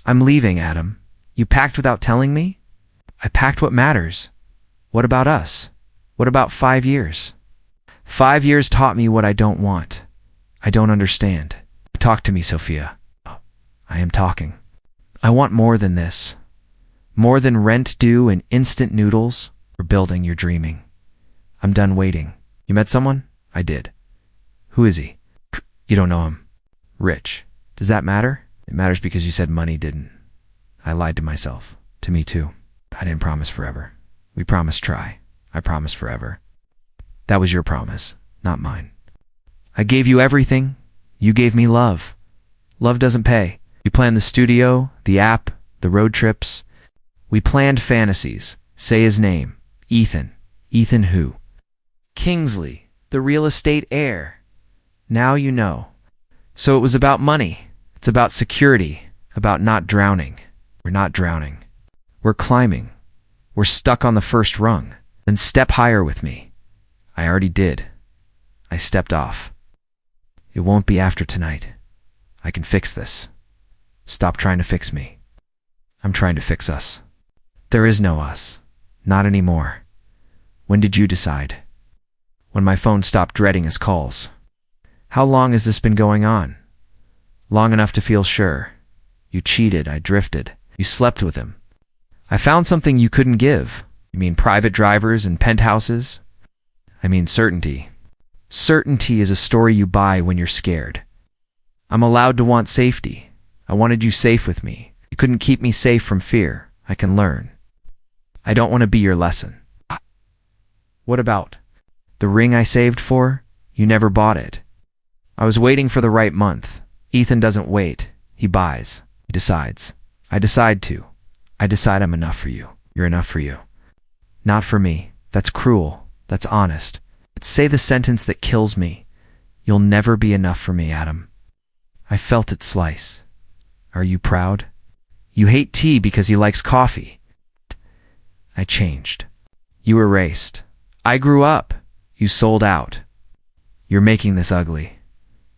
I'm leaving, Adam. You packed without telling me? I packed what matters. What about us? What about 5 years? 5 years taught me what I don't want. I don't understand. Talk to me, Sophia. I am talking. I want more than this. More than rent due and instant noodles or building you're dreaming. I'm done waiting. You met someone? I did. Who is he? You don't know him. Rich. Does that matter? It matters because you said money didn't. I lied to myself. To me too. I didn't promise forever. We promised try. I promised forever. That was your promise, not mine. I gave you everything. You gave me love. Love doesn't pay. You planned the studio, the app, the road trips. We planned fantasies. Say his name. Ethan. Ethan who? Kingsley, the real estate heir. Now you know. So it was about money. It's about security, about not drowning. We're not drowning. We're climbing. We're stuck on the first rung. Then step higher with me. I already did. I stepped off. It won't be after tonight. I can fix this. Stop trying to fix me. I'm trying to fix us. There is no us. Not anymore. When did you decide? When my phone stopped dreading his calls. How long has this been going on? Long enough to feel sure. You cheated, I drifted. You slept with him. I found something you couldn't give. You mean private drivers and penthouses? I mean certainty. Certainty is a story you buy when you're scared. I'm allowed to want safety. I wanted you safe with me. You couldn't keep me safe from fear. I can learn. I don't want to be your lesson. What about the ring I saved for? You never bought it. I was waiting for the right month. Ethan doesn't wait. He buys. He decides. I decide to. I decide I'm enough for you. You're enough for you. Not for me. That's cruel. That's honest. But say the sentence that kills me. You'll never be enough for me, Adam. I felt it slice. Are you proud? You hate tea because he likes coffee. I changed. You erased. I grew up. You sold out. You're making this ugly.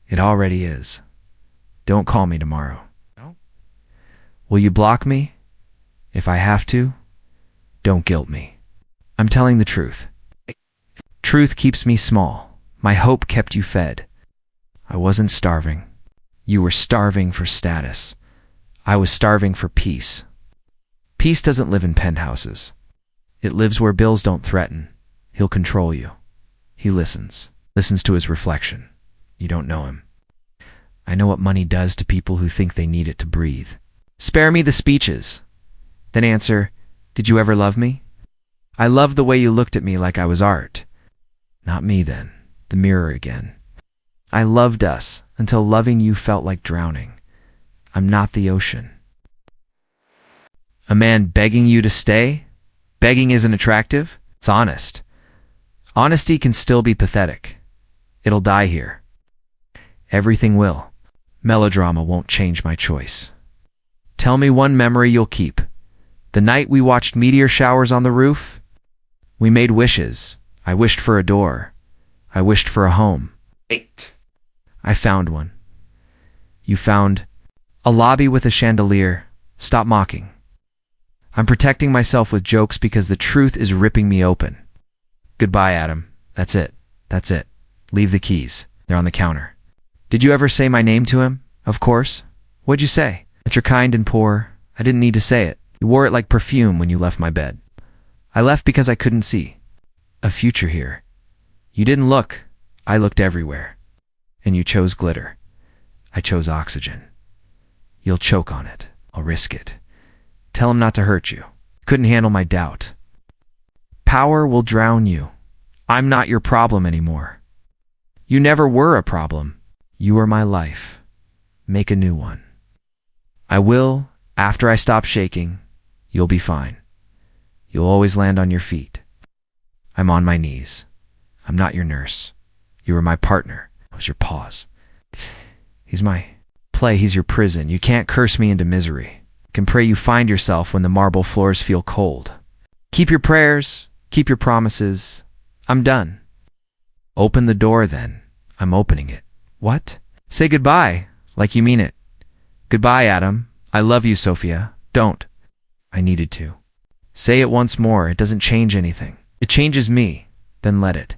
It already is. Don't call me tomorrow. No? Will you block me? If I have to, don't guilt me. I'm telling the truth. Truth keeps me small. My hope kept you fed. I wasn't starving. You were starving for status. I was starving for peace. Peace doesn't live in penthouses. It lives where bills don't threaten. He'll control you. He listens to his reflection. You don't know him. I know what money does to people who think they need it to breathe. Spare me the speeches. Then answer, did you ever love me? I loved the way you looked at me like I was art. Not me then, the mirror again. I loved us until loving you felt like drowning. I'm not the ocean. A man begging you to stay? Begging isn't attractive. It's honest. Honesty can still be pathetic. It'll die here. Everything will. Melodrama won't change my choice. Tell me one memory you'll keep. The night we watched meteor showers on the roof? We made wishes. I wished for a door. I wished for a home. 8. I found one. You found a lobby with a chandelier. Stop mocking. I'm protecting myself with jokes because the truth is ripping me open. Goodbye, Adam. That's it. That's it. Leave the keys. They're on the counter. Did you ever say my name to him? Of course. What'd you say? That you're kind and poor. I didn't need to say it. You wore it like perfume when you left my bed. I left because I couldn't see a future here. You didn't look. I looked everywhere. And you chose glitter. I chose oxygen. You'll choke on it. I'll risk it. Tell him not to hurt you. Couldn't handle my doubt. Power will drown you. I'm not your problem anymore. You never were a problem. You are my life. Make a new one. I will, after I stop shaking. You'll be fine. You'll always land on your feet. I'm on my knees. I'm not your nurse. You were my partner. I was your pause. He's my play. He's your prison. You can't curse me into misery. Can pray you find yourself when the marble floors feel cold. Keep your prayers. Keep your promises. I'm done. Open the door then. I'm opening it. What? Say goodbye, like you mean it. Goodbye, Adam. I love you, Sophia. Don't. I needed to. Say it once more. It doesn't change anything. It changes me. Then let it.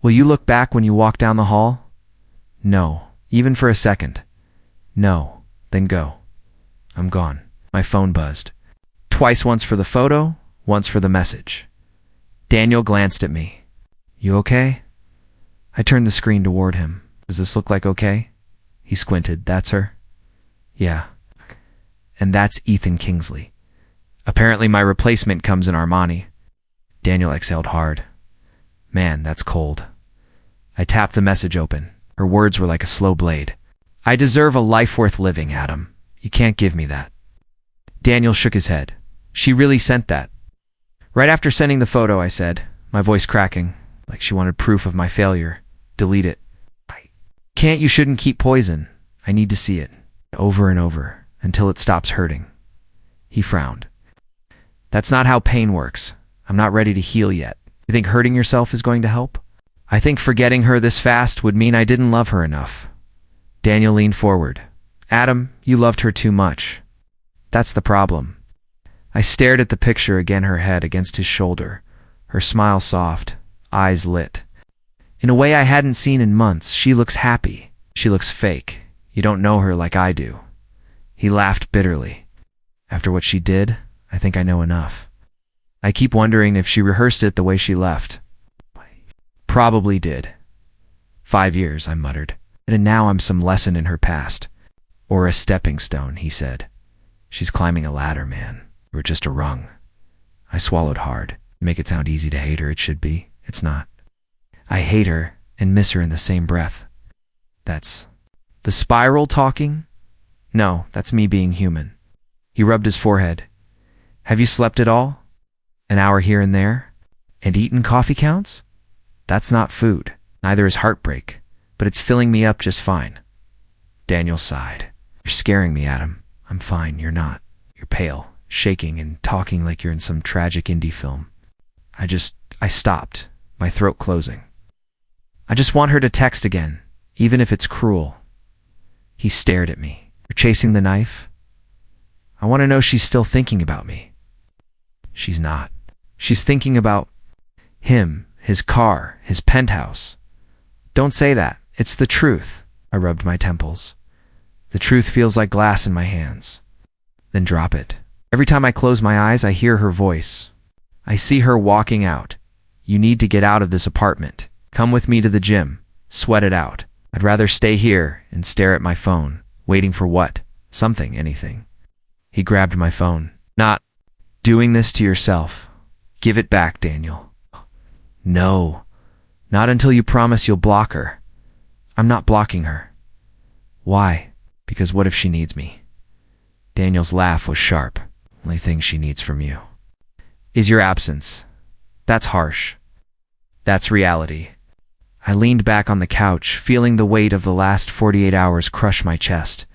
Will you look back when you walk down the hall? No. Even for a second. No. Then go. I'm gone. My phone buzzed. Twice, once for the photo, once for the message. Daniel glanced at me. You okay? I turned the screen toward him. Does this look like okay? He squinted. That's her? Yeah. And that's Ethan Kingsley. Apparently my replacement comes in Armani. Daniel exhaled hard. Man, that's cold. I tapped the message open. Her words were like a slow blade. I deserve a life worth living, Adam. You can't give me that. Daniel shook his head. She really sent that. Right after sending the photo, I said, my voice cracking, like she wanted proof of my failure. Delete it. Can't, you shouldn't keep poison. I need to see it. Over and over, until it stops hurting. He frowned. That's not how pain works. I'm not ready to heal yet. You think hurting yourself is going to help? I think forgetting her this fast would mean I didn't love her enough. Daniel leaned forward. Adam, you loved her too much. That's the problem. I stared at the picture again, her head against his shoulder, her smile soft, eyes lit. In a way I hadn't seen in months, she looks happy. She looks fake. You don't know her like I do. He laughed bitterly. After what she did, I think I know enough. I keep wondering if she rehearsed it the way she left. Probably did. 5 years, I muttered. And now I'm some lesson in her past. Or a stepping stone, he said. She's climbing a ladder, man. We're just a rung. I swallowed hard. Make it sound easy to hate her, it should be. It's not. I hate her and miss her in the same breath. That's the spiral talking? No, that's me being human. He rubbed his forehead. Have you slept at all? An hour here and there? And eaten coffee counts? That's not food. Neither is heartbreak, but it's filling me up just fine. Daniel sighed. You're scaring me, Adam. I'm fine, you're not. You're pale, shaking, and talking like you're in some tragic indie film. I stopped, my throat closing. I just want her to text again, even if it's cruel. He stared at me. You're chasing the knife? I want to know she's still thinking about me. She's not. She's thinking about him, his car, his penthouse. Don't say that. It's the truth. I rubbed my temples. The truth feels like glass in my hands. Then drop it. Every time I close my eyes, I hear her voice. I see her walking out. You need to get out of this apartment. Come with me to the gym. Sweat it out. I'd rather stay here and stare at my phone, waiting for what? Something, anything. He grabbed my phone. Not doing this to yourself. Give it back, Daniel. No. Not until you promise you'll block her. I'm not blocking her. Why? Because what if she needs me? Daniel's laugh was sharp. Only thing she needs from you is your absence. That's harsh. That's reality. I leaned back on the couch, feeling the weight of the last 48 hours crush my chest.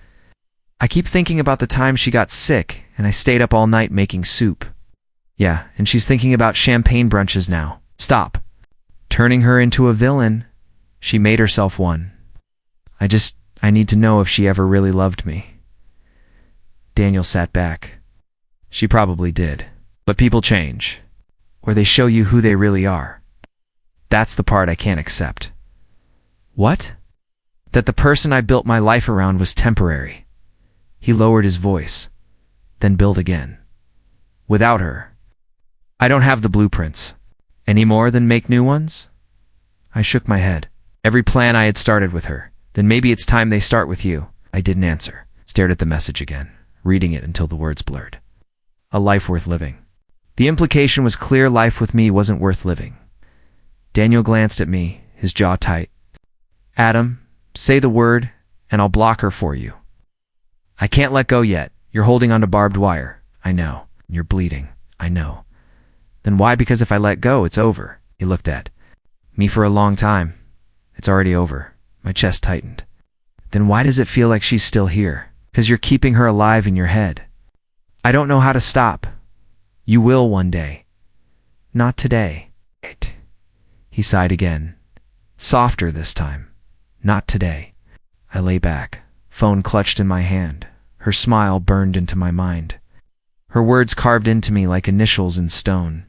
I keep thinking about the time she got sick, and I stayed up all night making soup. Yeah, and she's thinking about champagne brunches now. Stop. Turning her into a villain. She made herself one. I need to know if she ever really loved me. Daniel sat back. She probably did. But people change. Or they show you who they really are. That's the part I can't accept. What? That the person I built my life around was temporary. He lowered his voice, then build again. Without her. I don't have the blueprints. Any more than make new ones? I shook my head. Every plan I had started with her. Then maybe it's time they start with you. I didn't answer. Stared at the message again, reading it until the words blurred. A life worth living. The implication was clear. Life with me wasn't worth living. Daniel glanced at me, his jaw tight. Adam, say the word, and I'll block her for you. I can't let go yet. You're holding onto barbed wire. I know. You're bleeding. I know. Then why? Because if I let go, it's over. He looked at me for a long time. It's already over. My chest tightened. Then why does it feel like she's still here? Because you're keeping her alive in your head. I don't know how to stop. You will one day. Not today. He sighed again. Softer this time. Not today. I lay back, phone clutched in my hand. Her smile burned into my mind. Her words carved into me like initials in stone.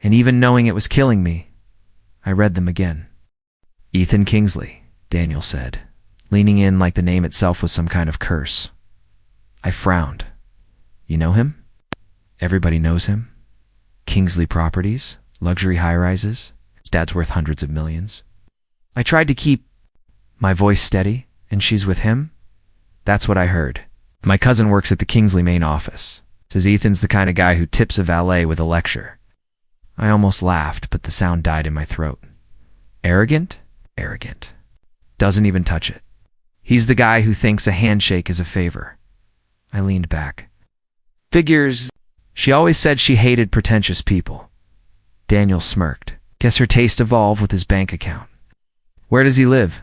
And even knowing it was killing me, I read them again. Ethan Kingsley, Daniel said, leaning in like the name itself was some kind of curse. I frowned. You know him? Everybody knows him. Kingsley Properties, luxury high-rises. His dad's worth hundreds of millions. I tried to keep my voice steady, and she's with him? That's what I heard. My cousin works at the Kingsley main office. Says Ethan's the kind of guy who tips a valet with a lecture. I almost laughed, but the sound died in my throat. Arrogant? Arrogant. Doesn't even touch it. He's the guy who thinks a handshake is a favor. I leaned back. Figures. She always said she hated pretentious people. Daniel smirked. Guess her taste evolved with his bank account. Where does he live?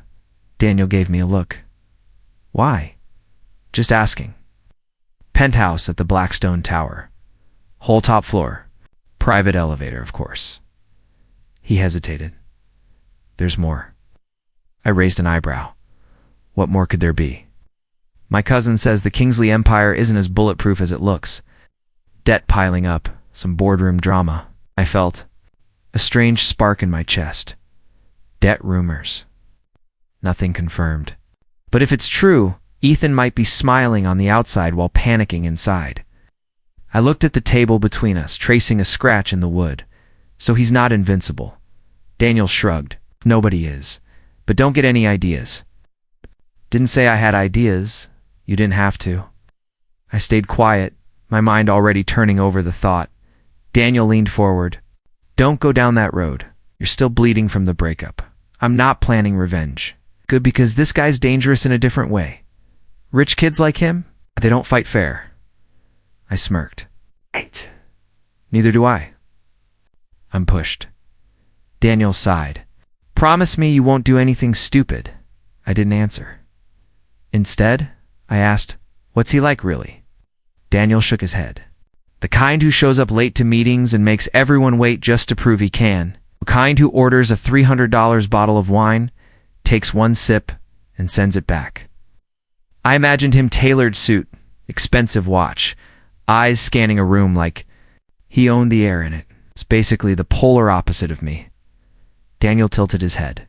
Daniel gave me a look. Why? Just asking. Penthouse at the Blackstone Tower. Whole top floor. Private elevator, of course. He hesitated. There's more. I raised an eyebrow. What more could there be? My cousin says the Kingsley empire isn't as bulletproof as it looks. Debt piling up, some boardroom drama. I felt a strange spark in my chest. Debt rumors. Nothing confirmed. But if it's true, Ethan might be smiling on the outside while panicking inside. I looked at the table between us, tracing a scratch in the wood. So he's not invincible. Daniel shrugged. Nobody is. But don't get any ideas. Didn't say I had ideas. You didn't have to. I stayed quiet, my mind already turning over the thought. Daniel leaned forward. Don't go down that road. You're still bleeding from the breakup. I'm not planning revenge. Good, because this guy's dangerous in a different way. Rich kids like him, they don't fight fair. I smirked. Right. Neither do I. I'm pushed. Daniel sighed. Promise me you won't do anything stupid. I didn't answer. Instead, I asked, what's he like really? Daniel shook his head. The kind who shows up late to meetings and makes everyone wait just to prove he can. The kind who orders a $300 bottle of wine, takes one sip, and sends it back. I imagined him tailored suit, expensive watch, eyes scanning a room like he owned the air in it. It's basically the polar opposite of me. Daniel tilted his head.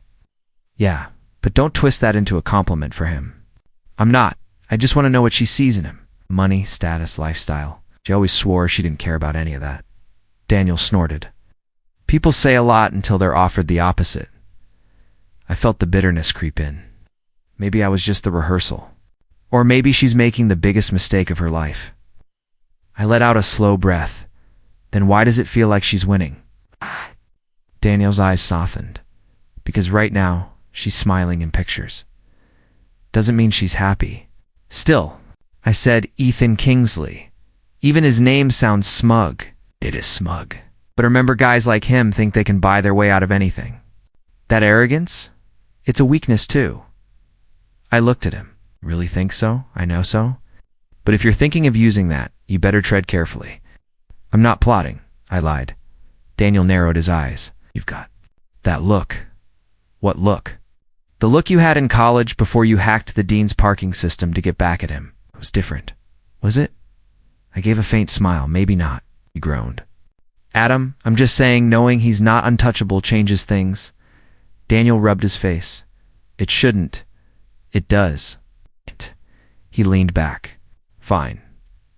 Yeah, but don't twist that into a compliment for him. I'm not. I just want to know what she sees in him. Money, status, lifestyle. She always swore she didn't care about any of that. Daniel snorted. People say a lot until they're offered the opposite. I felt the bitterness creep in. Maybe I was just the rehearsal. Or maybe she's making the biggest mistake of her life. I let out a slow breath. Then why does it feel like she's winning? Daniel's eyes softened. Because right now, she's smiling in pictures. Doesn't mean she's happy. Still, I said Ethan Kingsley. Even his name sounds smug. It is smug. But remember, guys like him think they can buy their way out of anything. That arrogance? It's a weakness too. I looked at him. Really think so? I know so. But if you're thinking of using that, you better tread carefully. I'm not plotting, I lied. Daniel narrowed his eyes. You've got that look. What look? The look you had in college before you hacked the dean's parking system to get back at him. It was different. Was it? I gave a faint smile. Maybe not. He groaned. Adam, I'm just saying knowing he's not untouchable changes things. Daniel rubbed his face. It shouldn't. It does. He leaned back. Fine.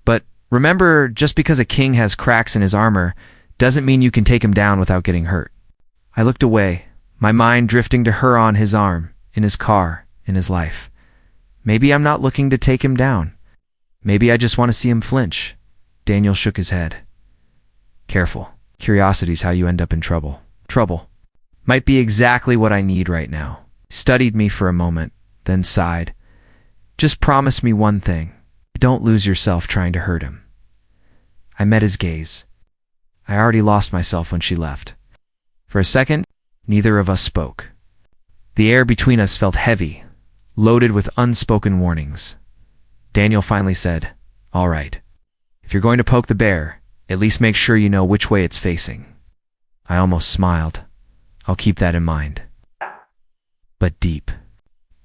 But remember, just because a king has cracks in his armor doesn't mean you can take him down without getting hurt. I looked away, my mind drifting to her on his arm, in his car, in his life. Maybe I'm not looking to take him down. Maybe I just want to see him flinch. Daniel shook his head. Careful. Curiosity's how you end up in trouble. Trouble. Might be exactly what I need right now. Studied me for a moment, then sighed. Just promise me one thing. Don't lose yourself trying to hurt him. I met his gaze. I already lost myself when she left. For a second, neither of us spoke. The air between us felt heavy, loaded with unspoken warnings. Daniel finally said, All right. If you're going to poke the bear, at least make sure you know which way it's facing. I almost smiled. I'll keep that in mind. But deep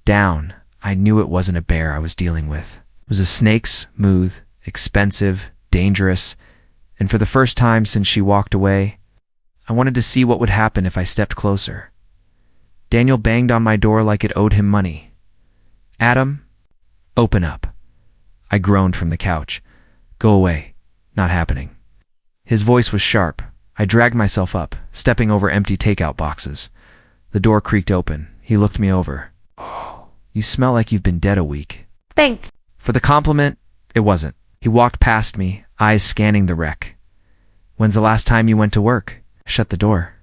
down, I knew it wasn't a bear I was dealing with. It was a snake's smooth, expensive, dangerous, and for the first time since she walked away, I wanted to see what would happen if I stepped closer. Daniel banged on my door like it owed him money. "Adam, open up." I groaned from the couch. "Go away. Not happening." His voice was sharp. I dragged myself up, stepping over empty takeout boxes. The door creaked open. He looked me over. "Oh, you smell like you've been dead a week." Thanks. For the compliment, it wasn't. He walked past me, eyes scanning the wreck. "When's the last time you went to work?" I shut the door.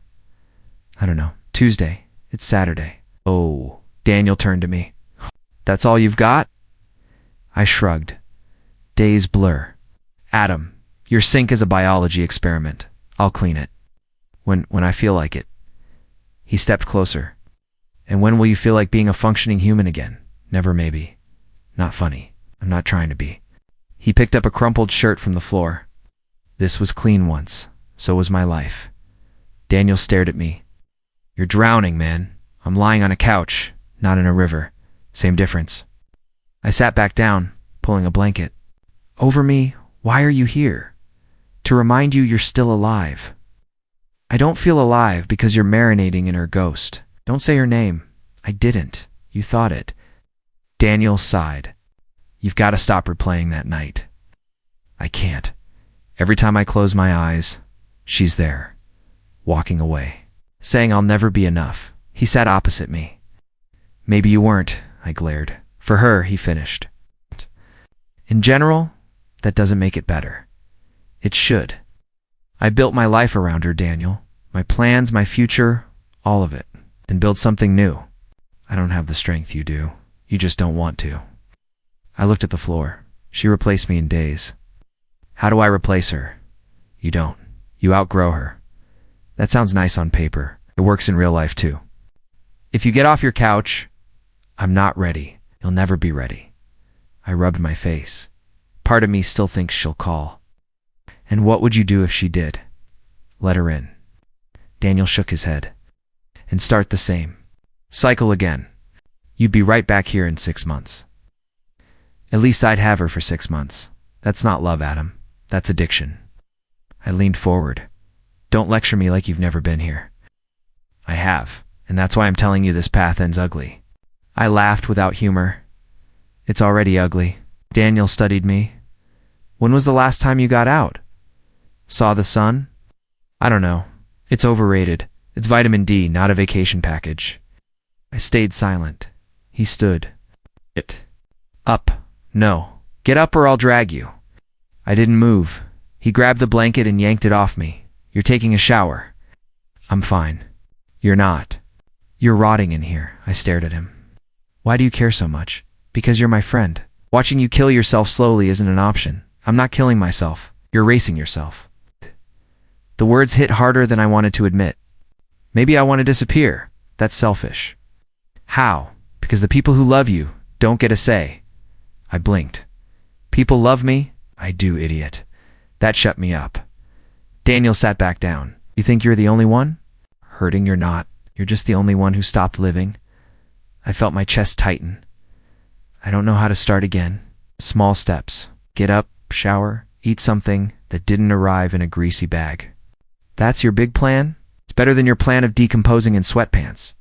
"I don't know. Tuesday. It's Saturday." "Oh." Daniel turned to me. "That's all you've got?" I shrugged. Days blur. "Adam, your sink is a biology experiment. I'll clean it. When I feel like it." He stepped closer. "And when will you feel like being a functioning human again?" "Never, maybe." "Not funny. I'm not trying to be." He picked up a crumpled shirt from the floor. "This was clean once. So was my life." Daniel stared at me. "You're drowning, man. I'm lying on a couch, not in a river. Same difference." I sat back down, pulling a blanket. "Over me, why are you here?" "To remind you you're still alive." "I don't feel alive because you're marinating in her ghost. Don't say her name." "I didn't. You thought it." Daniel sighed. "You've got to stop replaying that night." "I can't. Every time I close my eyes, she's there, walking away, saying I'll never be enough." He sat opposite me. "Maybe you weren't," I glared. "For her," he finished. "In general, that doesn't make it better. It should. I built my life around her, Daniel. My plans, my future, all of it. Then build something new. I don't have the strength you do. You just don't want to." I looked at the floor. She replaced me in days. "How do I replace her?" "You don't. You outgrow her." "That sounds nice on paper. It works in real life too." "If you get off your couch..." "I'm not ready. You'll never be ready." I rubbed my face. Part of me still thinks she'll call. "And what would you do if she did?" "Let her in." Daniel shook his head. "And start the same. Cycle again. You'd be right back here in 6 months." "At least I'd have her for 6 months. That's not love, Adam. That's addiction." I leaned forward. "Don't lecture me like you've never been here." "I have, and that's why I'm telling you this path ends ugly." I laughed without humor. "It's already ugly." Daniel studied me. "When was the last time you got out?" "Saw the sun?" "I don't know. It's overrated. It's vitamin D, not a vacation package." I stayed silent. He stood. "It. Up. No. Get up or I'll drag you." I didn't move. He grabbed the blanket and yanked it off me. "You're taking a shower." "I'm fine." "You're not. You're rotting in here." I stared at him. "Why do you care so much?" "Because you're my friend. Watching you kill yourself slowly isn't an option." "I'm not killing myself. You're erasing yourself." The words hit harder than I wanted to admit. "Maybe I want to disappear. That's selfish." "How?" "Because the people who love you don't get a say." I blinked. "People love me?" "I do, idiot." That shut me up. Daniel sat back down. "You think you're the only one?" "Hurting, you're not. You're just the only one who stopped living." I felt my chest tighten. I don't know how to start again. Small steps. Get up, shower, eat something that didn't arrive in a greasy bag. "That's your big plan?" "It's better than your plan of decomposing in sweatpants."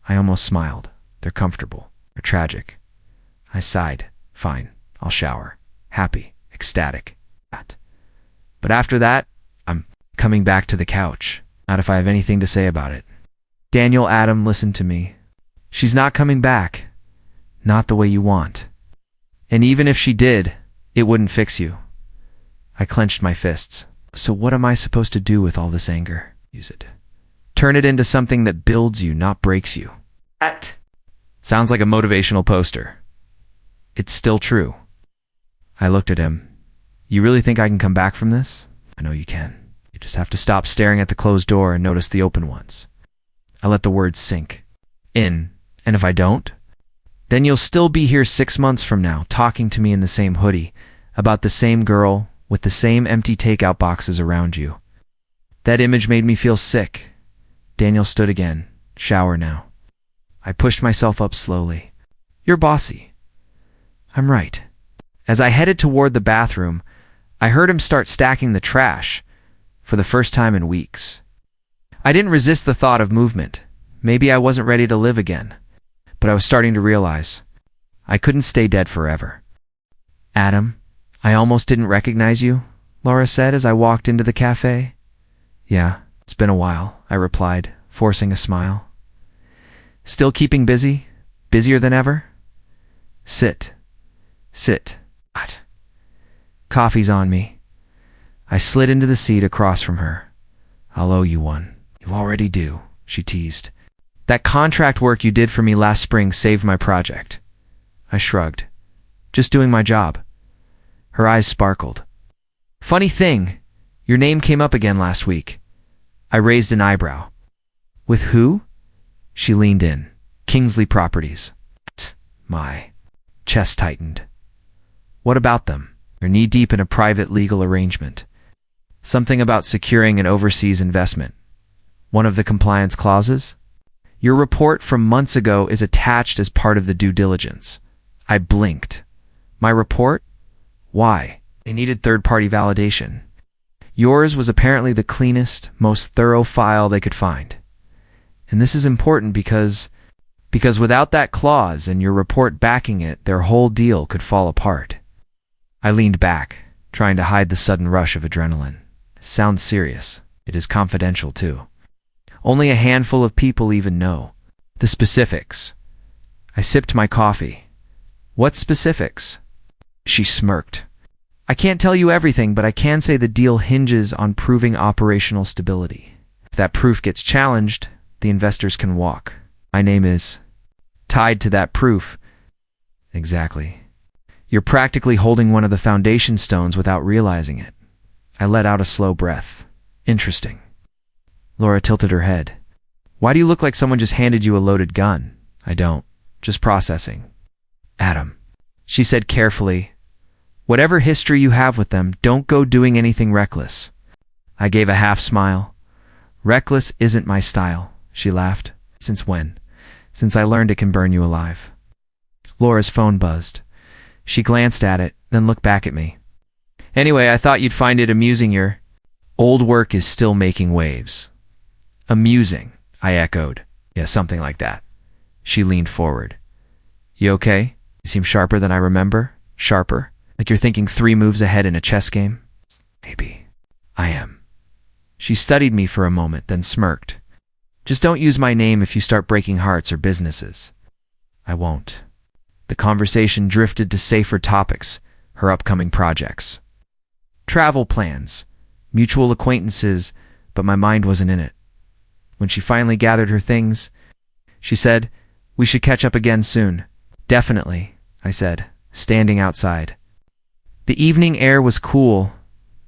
I almost smiled. They're comfortable. They're tragic. I sighed. "Fine. I'll shower." Happy. Ecstatic. But after that, I'm coming back to the couch. Not if I have anything to say about it. Daniel, Adam, listen to me. She's not coming back. Not the way you want. And even if she did, it wouldn't fix you. I clenched my fists. So what am I supposed to do with all this anger? Use it. Turn it into something that builds you, not breaks you. Sounds like a motivational poster. It's still true. I looked at him. "You really think I can come back from this?" "I know you can. You just have to stop staring at the closed door and notice the open ones." I let the words sink in. "And if I don't?" "Then you'll still be here 6 months from now, talking to me in the same hoodie, about the same girl, with the same empty takeout boxes around you." That image made me feel sick. Daniel stood again. "Shower now." I pushed myself up slowly. "You're bossy." "I'm right." As I headed toward the bathroom, I heard him start stacking the trash for the first time in weeks. I didn't resist the thought of movement. Maybe I wasn't ready to live again, but I was starting to realize I couldn't stay dead forever. Adam, I almost didn't recognize you, Laura said as I walked into the cafe. Yeah, it's been a while, I replied, forcing a smile. Still keeping busy? Busier than ever? Sit. What? Coffee's on me. I slid into the seat across from her. I'll owe you one. You already do, she teased. That contract work you did for me last spring saved my project. I shrugged. Just doing my job. Her eyes sparkled. Funny thing, your name came up again last week. I raised an eyebrow. With who? She leaned in. Kingsley Properties. My chest tightened. What about them? They're knee-deep in a private legal arrangement. Something about securing an overseas investment. One of the compliance clauses? Your report from months ago is attached as part of the due diligence. I blinked. My report? Why? They needed third-party validation. Yours was apparently the cleanest, most thorough file they could find. And this is important because without that clause and your report backing it, their whole deal could fall apart. I leaned back, trying to hide the sudden rush of adrenaline. Sounds serious. It is confidential, too. Only a handful of people even know. The specifics. I sipped my coffee. What specifics? She smirked. I can't tell you everything, but I can say the deal hinges on proving operational stability. If that proof gets challenged, the investors can walk. My name is tied to that proof. Exactly. You're practically holding one of the foundation stones without realizing it. I let out a slow breath. Interesting. Laura tilted her head. Why do you look like someone just handed you a loaded gun? I don't. Just processing. Adam. She said carefully, whatever history you have with them, don't go doing anything reckless. I gave a half smile. Reckless isn't my style, she laughed. Since when? Since I learned it can burn you alive. Laura's phone buzzed. She glanced at it, then looked back at me. Anyway, I thought you'd find it amusing your old work is still making waves. Amusing, I echoed. Yeah, something like that. She leaned forward. You okay? You seem sharper than I remember. Sharper? Like you're thinking 3 moves ahead in a chess game? Maybe. I am. She studied me for a moment, then smirked. Just don't use my name if you start breaking hearts or businesses. I won't. The conversation drifted to safer topics, her upcoming projects. Travel plans, mutual acquaintances, but my mind wasn't in it. When she finally gathered her things, she said, we should catch up again soon. Definitely, I said, standing outside. The evening air was cool,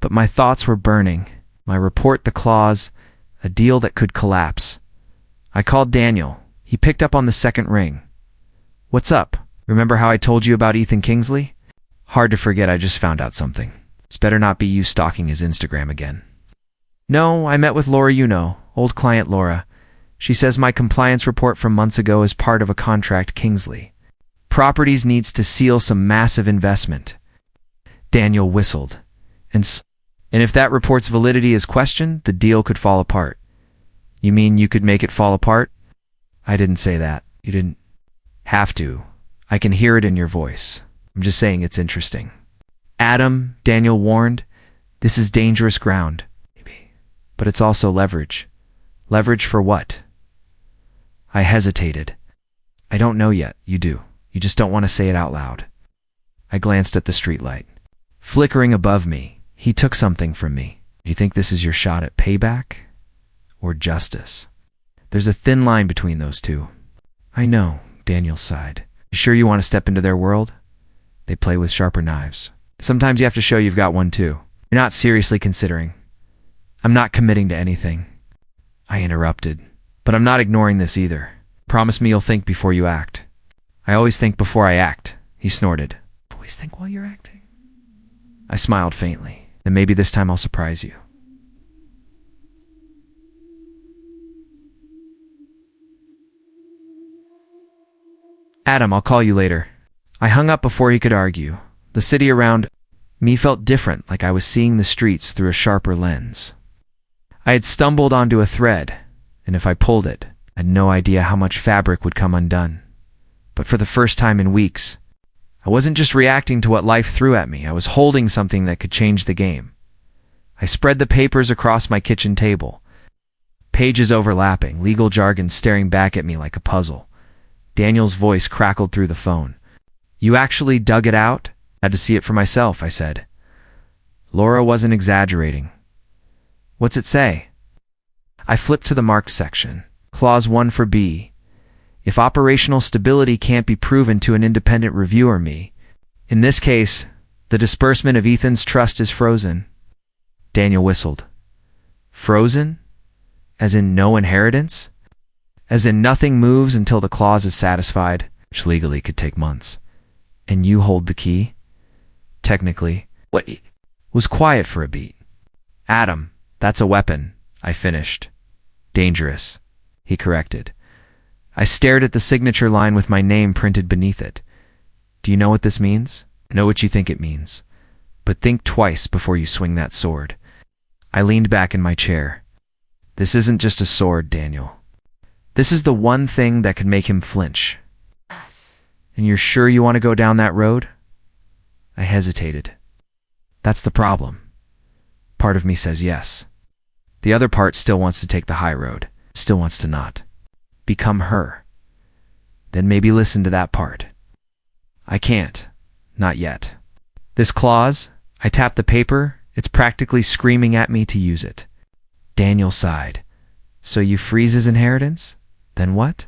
but my thoughts were burning. My report, the clause, a deal that could collapse. I called Daniel. He picked up on the second ring. What's up? Remember how I told you about Ethan Kingsley? Hard to forget I just found out something. It's better not be you stalking his Instagram again. No, I met with Laura, old client Laura. She says my compliance report from months ago is part of a contract Kingsley. Properties needs to seal some massive investment. Daniel whistled. And if that report's validity is questioned, the deal could fall apart. You mean you could make it fall apart? I didn't say that. You didn't have to. I can hear it in your voice. I'm just saying it's interesting. Adam, Daniel warned, this is dangerous ground. Maybe. But it's also leverage. Leverage for what? I hesitated. I don't know yet. You do. You just don't want to say it out loud. I glanced at the streetlight. Flickering above me, he took something from me. You think this is your shot at payback? Or justice? There's a thin line between those two. I know, Daniel sighed. You sure you want to step into their world? They play with sharper knives. Sometimes you have to show you've got one too. You're not seriously considering. I'm not committing to anything. I interrupted. But I'm not ignoring this either. Promise me you'll think before you act. I always think before I act, he snorted. Always think while you're acting? I smiled faintly. Then maybe this time I'll surprise you. Adam, I'll call you later. I hung up before he could argue, The city around me felt different, like I was seeing the streets through a sharper lens. I had stumbled onto a thread, and if I pulled it, I had no idea how much fabric would come undone. But for the first time in weeks, I wasn't just reacting to what life threw at me, I was holding something that could change the game. I spread the papers across my kitchen table, pages overlapping, legal jargon staring back at me like a puzzle. Daniel's voice crackled through the phone. "You actually dug it out?" "I had to see it for myself," I said. Laura wasn't exaggerating. "What's it say?" I flipped to the marked section. Clause 1 for B. If operational stability can't be proven to an independent reviewer, me. In this case, the disbursement of Ethan's trust is frozen. Daniel whistled. Frozen? As in no inheritance? As in nothing moves until the clause is satisfied, which legally could take months. And you hold the key? Technically. What? Was quiet for a beat. "Adam, that's a weapon," I finished. "Dangerous," he corrected. I stared at the signature line with my name printed beneath it. "Do you know what this means?" "I know what you think it means. But think twice before you swing that sword." I leaned back in my chair. "This isn't just a sword, Daniel. This is the one thing that could make him flinch." "And you're sure you want to go down that road?" I hesitated. That's the problem. Part of me says yes. The other part still wants to take the high road, still wants to not become her. Then maybe listen to that part. I can't. Not yet. This clause, I tap the paper, it's practically screaming at me to use it. Daniel sighed. "So you freeze his inheritance? Then what?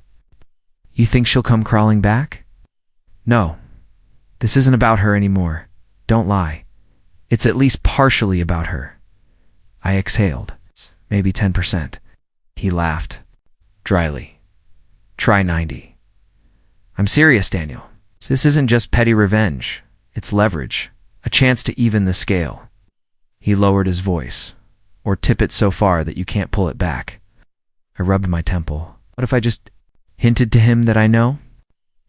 You think she'll come crawling back?" "No. This isn't about her anymore. Don't lie. It's at least partially about her." I exhaled. "Maybe 10%. He laughed. Dryly. "Try 90. "I'm serious, Daniel. This isn't just petty revenge. It's leverage. A chance to even the scale." He lowered his voice. "Or tip it so far that you can't pull it back." I rubbed my temple. What if I just hinted to him that I know?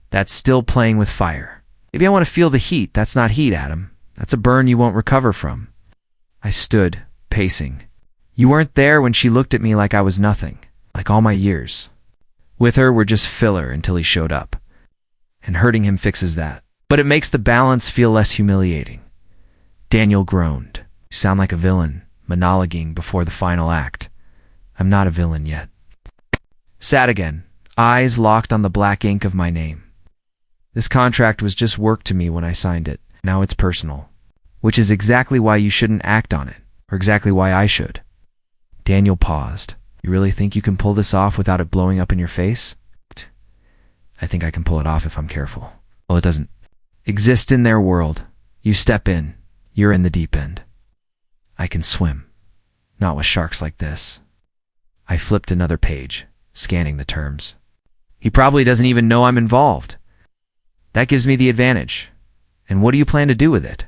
That's still playing with fire. Maybe I want to feel the heat. That's not heat, Adam. That's a burn you won't recover from. I stood, pacing. You weren't there when she looked at me like I was nothing, like all my years. With her, we're just filler until he showed up. And hurting him fixes that. But it makes the balance feel less humiliating. Daniel groaned. "You sound like a villain, monologuing before the final act." "I'm not a villain yet." Sat again, eyes locked on the black ink of my name. This contract was just work to me when I signed it. Now it's personal. Which is exactly why you shouldn't act on it, or exactly why I should. Daniel paused. "You really think you can pull this off without it blowing up in your face?" "I think I can pull it off if I'm careful." "Well, it doesn't exist in their world. You step in, you're in the deep end." "I can swim. Not with sharks like this." I flipped another page, scanning the terms. He probably doesn't even know I'm involved. That gives me the advantage. And what do you plan to do with it?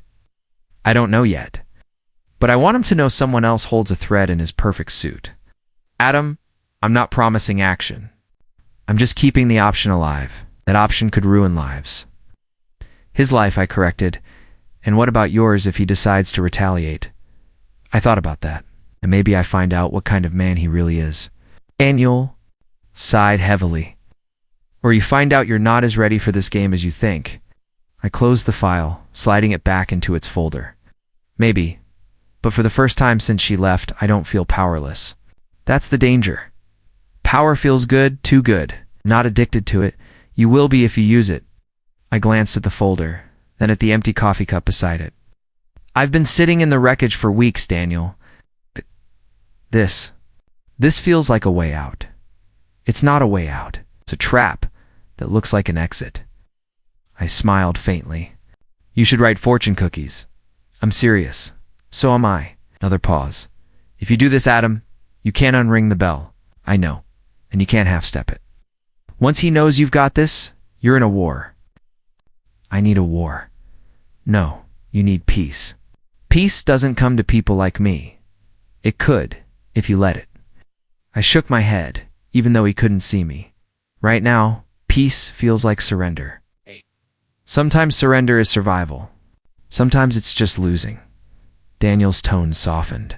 I don't know yet. But I want him to know someone else holds a thread in his perfect suit. Adam, I'm not promising action. I'm just keeping the option alive. That option could ruin lives. His life, I corrected. And what about yours if he decides to retaliate? I thought about that. And maybe I find out what kind of man he really is. Daniel sighed heavily. Or you find out you're not as ready for this game as you think. I closed the file, sliding it back into its folder. Maybe. But for the first time since she left, I don't feel powerless. That's the danger. Power feels good, too good. Not addicted to it. You will be if you use it. I glanced at the folder, then at the empty coffee cup beside it. I've been sitting in the wreckage for weeks, Daniel. But this feels like a way out. It's not a way out. It's a trap that looks like an exit. I smiled faintly. You should write fortune cookies. I'm serious. So am I. Another pause. If you do this, Adam, you can't unring the bell. I know. And you can't half-step it. Once he knows you've got this, you're in a war. I need a war. No, you need peace. Peace doesn't come to people like me. It could, if you let it. I shook my head, even though he couldn't see me. Right now, peace feels like surrender. Sometimes surrender is survival. Sometimes it's just losing. Daniel's tone softened.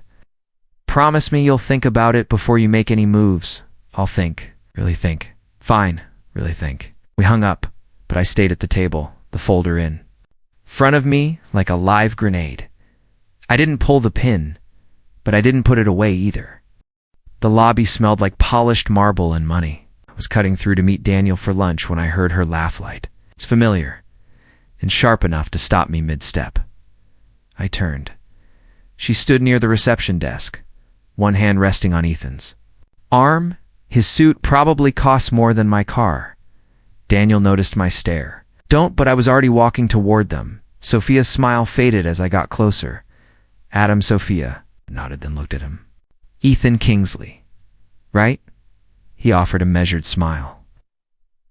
Promise me you'll think about it before you make any moves. I'll think. Really think. Fine. Really think. We hung up, but I stayed at the table, the folder in front of me like a live grenade. I didn't pull the pin, but I didn't put it away either. The lobby smelled like polished marble and money. I was cutting through to meet Daniel for lunch when I heard her laugh light. It's familiar, and sharp enough to stop me mid-step. I turned. She stood near the reception desk, one hand resting on Ethan's arm. His suit probably cost more than my car. Daniel noticed my stare. Don't, but I was already walking toward them. Sophia's smile faded as I got closer. Adam, Sophia, nodded, then looked at him. Ethan Kingsley, right? He offered a measured smile.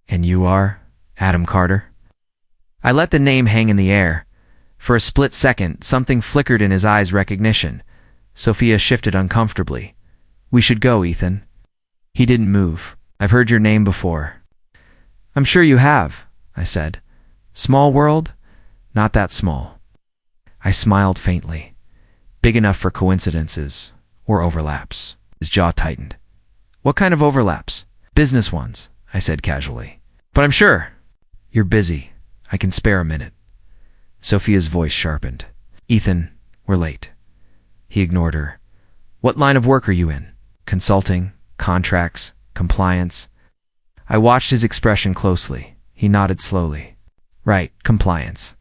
And you are Adam Carter? I let the name hang in the air. For a split second, something flickered in his eyes, recognition. Sophia shifted uncomfortably. We should go, Ethan. He didn't move. I've heard your name before. I'm sure you have, I said. Small world? Not that small. I smiled faintly. Big enough for coincidences or overlaps. His jaw tightened. What kind of overlaps? Business ones, I said casually. But I'm sure. You're busy. I can spare a minute. Sophia's voice sharpened. Ethan, we're late. He ignored her. What line of work are you in? Consulting? Contracts? Compliance? I watched his expression closely. He nodded slowly. Right, compliance.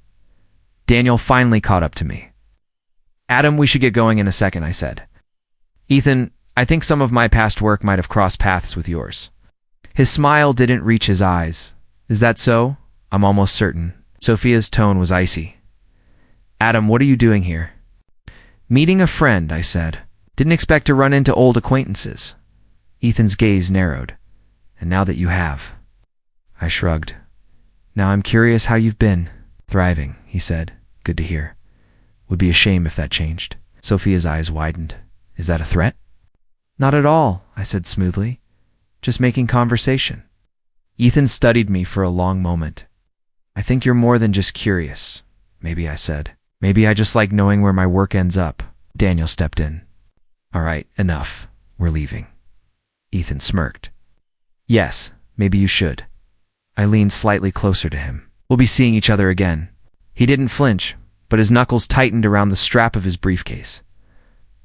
Daniel finally caught up to me. Adam, we should get going in a second, I said. Ethan, I think some of my past work might have crossed paths with yours. His smile didn't reach his eyes. Is that so? I'm almost certain. Sophia's tone was icy. Adam, what are you doing here? Meeting a friend, I said. Didn't expect to run into old acquaintances. Ethan's gaze narrowed. And now that you have. I shrugged. Now I'm curious how you've been. Thriving, he said. Good to hear. Would be a shame if that changed. Sophia's eyes widened. Is that a threat? Not at all, I said smoothly. Just making conversation. Ethan studied me for a long moment. I think you're more than just curious, maybe I said. Maybe I just like knowing where my work ends up. Daniel stepped in. All right, enough. We're leaving. Ethan smirked. Yes, maybe you should. I leaned slightly closer to him. We'll be seeing each other again. He didn't flinch, but his knuckles tightened around the strap of his briefcase.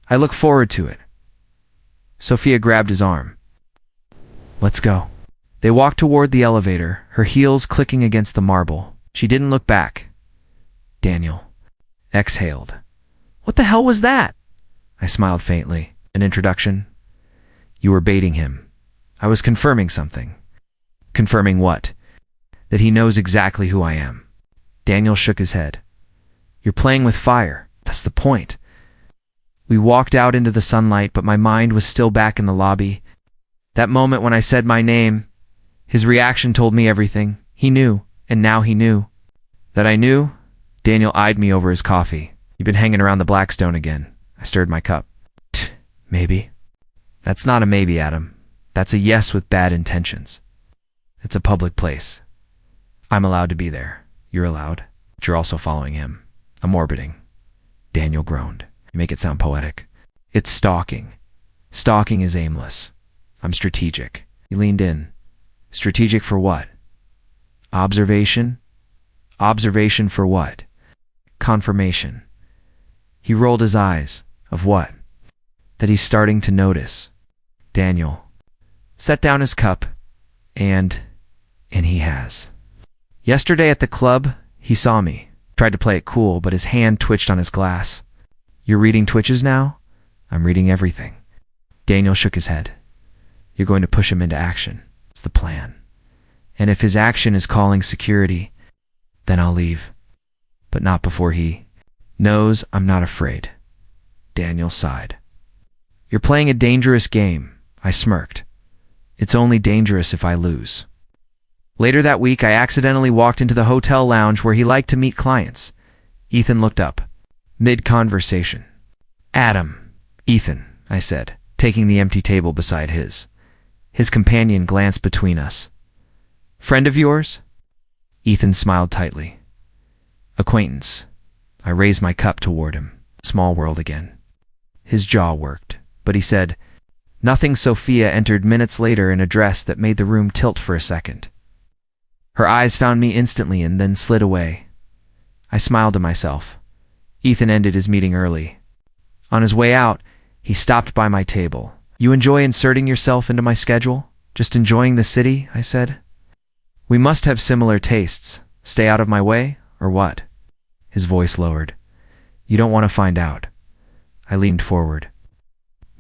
I look forward to it. Sophia grabbed his arm. Let's go. They walked toward the elevator, her heels clicking against the marble. She didn't look back. Daniel exhaled. What the hell was that? I smiled faintly. An introduction? You were baiting him. I was confirming something. Confirming what? That he knows exactly who I am. Daniel shook his head. You're playing with fire. That's the point. We walked out into the sunlight, but my mind was still back in the lobby. That moment when I said my name, his reaction told me everything. He knew, and now he knew. That I knew? Daniel eyed me over his coffee. You've been hanging around the Blackstone again. I stirred my cup. Maybe. That's not a maybe, Adam. That's a yes with bad intentions. It's a public place. I'm allowed to be there. You're allowed. But you're also following him. I'm orbiting. Daniel groaned. You make it sound poetic. It's stalking. Stalking is aimless. I'm strategic. He leaned in. Strategic for what? Observation? Observation for what? Confirmation. He rolled his eyes. Of what? That he's starting to notice. Daniel set down his cup, and he has. Yesterday at the club, he saw me. Tried to play it cool, but his hand twitched on his glass. You're reading twitches now? I'm reading everything. Daniel shook his head. You're going to push him into action. It's the plan. And if his action is calling security, then I'll leave. But not before he knows I'm not afraid. Daniel sighed. You're playing a dangerous game, I smirked. It's only dangerous if I lose. Later that week, I accidentally walked into the hotel lounge where he liked to meet clients. Ethan looked up, mid-conversation. Adam. Ethan, I said, taking the empty table beside his. His companion glanced between us. Friend of yours? Ethan smiled tightly. Acquaintance. I raised my cup toward him. Small world again. His jaw worked, but he said, nothing. Sophia entered minutes later in a dress that made the room tilt for a second. Her eyes found me instantly and then slid away. I smiled to myself. Ethan ended his meeting early. On his way out, he stopped by my table. You enjoy inserting yourself into my schedule? Just enjoying the city, I said. We must have similar tastes. Stay out of my way, or what? His voice lowered. You don't want to find out. I leaned forward.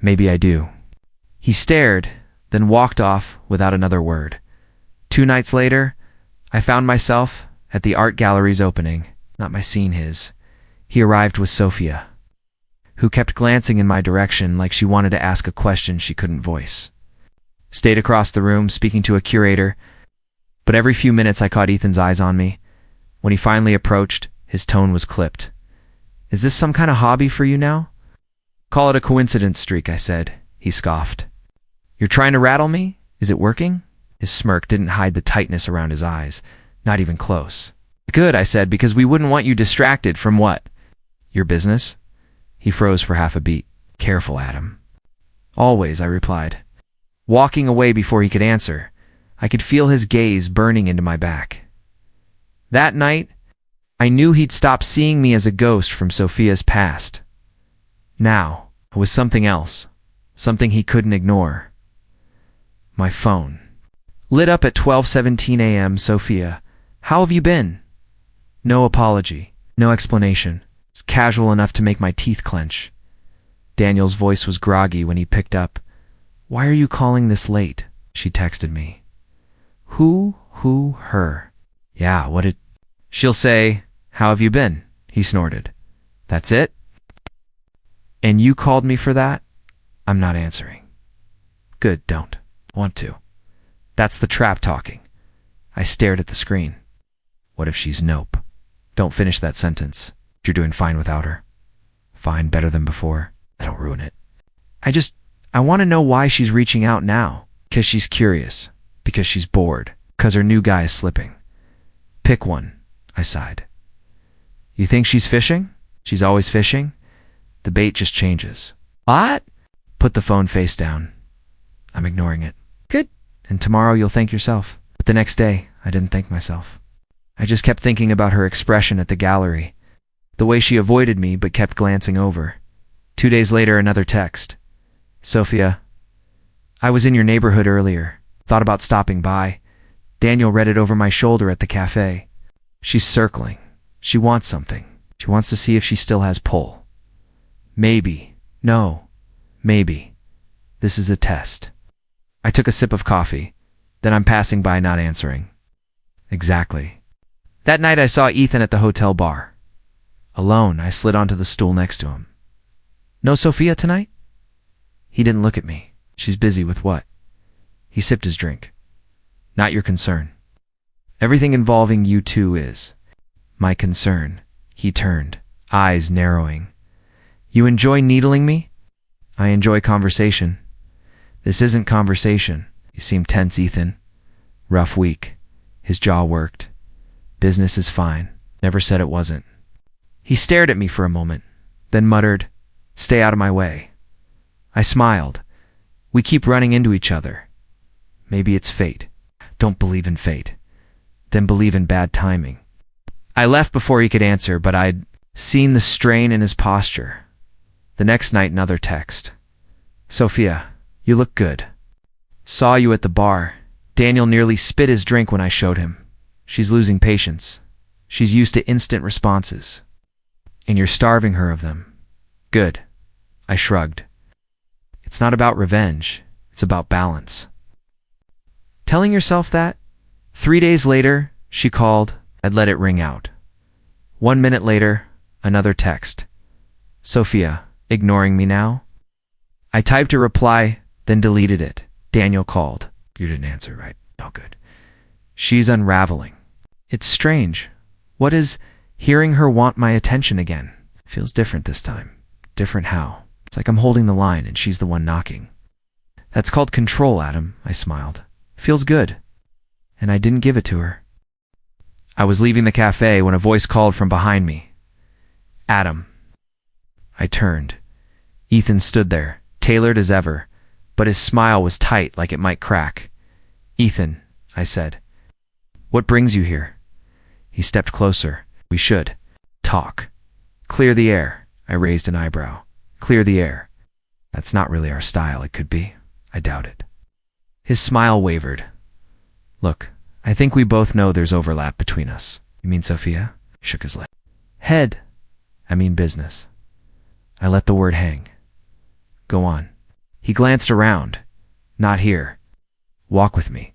Maybe I do. He stared, then walked off without another word. 2 nights later, I found myself at the art gallery's opening, not my scene, his. He arrived with Sophia, who kept glancing in my direction like she wanted to ask a question she couldn't voice. Stayed across the room, speaking to a curator, but every few minutes I caught Ethan's eyes on me. When he finally approached, his tone was clipped. Is this some kind of hobby for you now? Call it a coincidence streak, I said. He scoffed. You're trying to rattle me? Is it working? His smirk didn't hide the tightness around his eyes, not even close. Good, I said, because we wouldn't want you distracted from what? Your business? He froze for half a beat. Careful, Adam. Always, I replied. Walking away before he could answer, I could feel his gaze burning into my back. That night, I knew he'd stopped seeing me as a ghost from Sophia's past. Now, I was something else, something he couldn't ignore. My phone. Lit up at 12:17 a.m. Sophia, how have you been? No apology, no explanation. It's casual enough to make my teeth clench. Daniel's voice was groggy when he picked up. Why are you calling this late? She texted me. Who, her? Yeah, what did... She'll say, how have you been? He snorted. That's it? And you called me for that? I'm not answering. Good, don't. Want to. That's the trap talking. I stared at the screen. What if she's nope? Don't finish that sentence. You're doing fine without her. Fine, better than before. I don't ruin it. I want to know why she's reaching out now. Because she's curious. Because she's bored. Because her new guy is slipping. Pick one, I sighed. You think she's fishing? She's always fishing? The bait just changes. What? Put the phone face down. I'm ignoring it. Good. And tomorrow you'll thank yourself. But the next day, I didn't thank myself. I just kept thinking about her expression at the gallery. The way she avoided me but kept glancing over. 2 days later, another text. Sophia, I was in your neighborhood earlier. Thought about stopping by. Daniel read it over my shoulder at the cafe. She's circling. She wants something. She wants to see if she still has pull. Maybe. No. Maybe. This is a test. I took a sip of coffee. Then I'm passing by, not answering. Exactly. That night I saw Ethan at the hotel bar. Alone, I slid onto the stool next to him. No Sophia tonight? He didn't look at me. She's busy with what? He sipped his drink. Not your concern. Everything involving you two is. My concern. He turned, eyes narrowing. You enjoy needling me? I enjoy conversation. This isn't conversation. You seem tense, Ethan. Rough week. His jaw worked. Business is fine. Never said it wasn't. He stared at me for a moment, then muttered, Stay out of my way. I smiled. We keep running into each other. Maybe it's fate. Don't believe in fate. Then believe in bad timing. I left before he could answer, but I'd seen the strain in his posture. The next night, another text. Sophia, you look good. Saw you at the bar. Daniel nearly spit his drink when I showed him. She's losing patience. She's used to instant responses. And you're starving her of them. Good. I shrugged. It's not about revenge. It's about balance. Telling yourself that? 3 days later, she called. I'd let it ring out. 1 minute later, another text. Sophia, ignoring me now? I typed a reply, then deleted it. Daniel called. You didn't answer, right? Oh, good. She's unraveling. It's strange. What is hearing her want my attention again? Feels different this time. Different how? It's like I'm holding the line and she's the one knocking. That's called control, Adam, I smiled. Feels good. And I didn't give it to her. I was leaving the cafe when a voice called from behind me. Adam. I turned. Ethan stood there, tailored as ever, but his smile was tight like it might crack. Ethan, I said. What brings you here? He stepped closer. We should talk. Clear the air. I raised an eyebrow. Clear the air. That's not really our style. It could be. I doubt it. His smile wavered. Look, I think we both know there's overlap between us. You mean Sophia? He shook his head. I mean business. I let the word hang. Go on. He glanced around. Not here. Walk with me.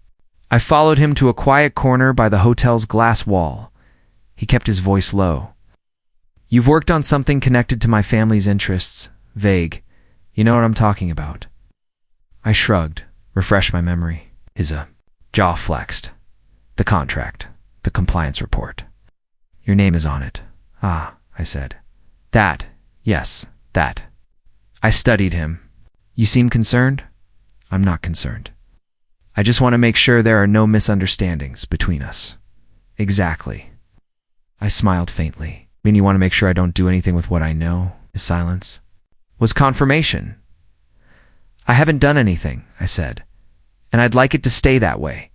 I followed him to a quiet corner by the hotel's glass wall. He kept his voice low. You've worked on something connected to my family's interests. Vague. You know what I'm talking about. I shrugged, refreshed my memory. His jaw flexed. The contract. The compliance report. Your name is on it. Ah, I said. That. Yes, that. I studied him. You seem concerned? I'm not concerned. I just want to make sure there are no misunderstandings between us. Exactly. I smiled faintly. Mean you want to make sure I don't do anything with what I know? His silence was confirmation. I haven't done anything, I said, and I'd like it to stay that way.